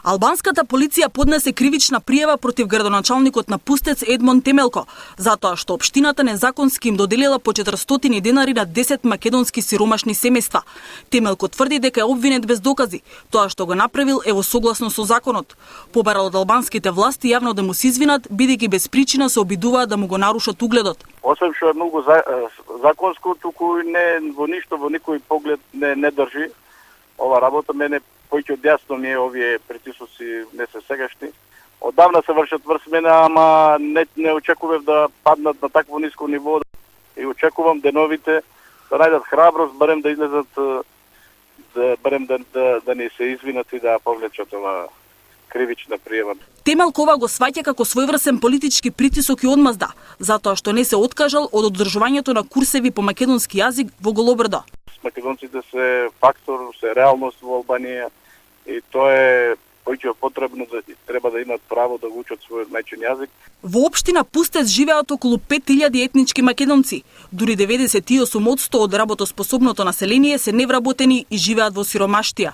Албанската полиција поднесе кривична пријава против градоначалникот на Пустец Едмон Темелко, затоа што општината незаконски им доделила по 400 денари на 10 македонски сиромашни семејства. Темелко тврди дека е обвинет без докази. Тоа што го направил е во согласно со законот. Побарал од албанските власти јавно да му се извинат, бидејќи без причина се обидуваат да му го нарушат угледот. Освен што е многу законско, туку не во ништо, во никој поглед не држи ова работа. Мене поќе одјасно ми е овие притисоци не се сегашни. Одавна се вршат врз мене, ама не очекував да паднат на такво ниско ниво и очекувам деновите да најдат храброст, барем да излезат, барем да не се извинат и да повлечат ова кривична пријава. Темелкова го сваќа како својврсен политички притисок и одмазда, затоа што не се откажал од одржувањето на курсеви по македонски јазик во Голобрдо. Македонците се фактор, се реалност во Албанија и тоа е поќе потребно да треба да имат право да учат својот мајчин јазик. Во општина Пустец живеат околу 5000 етнички македонци. Дури 98% од работоспособното население се невработени и живеат во сиромаштија.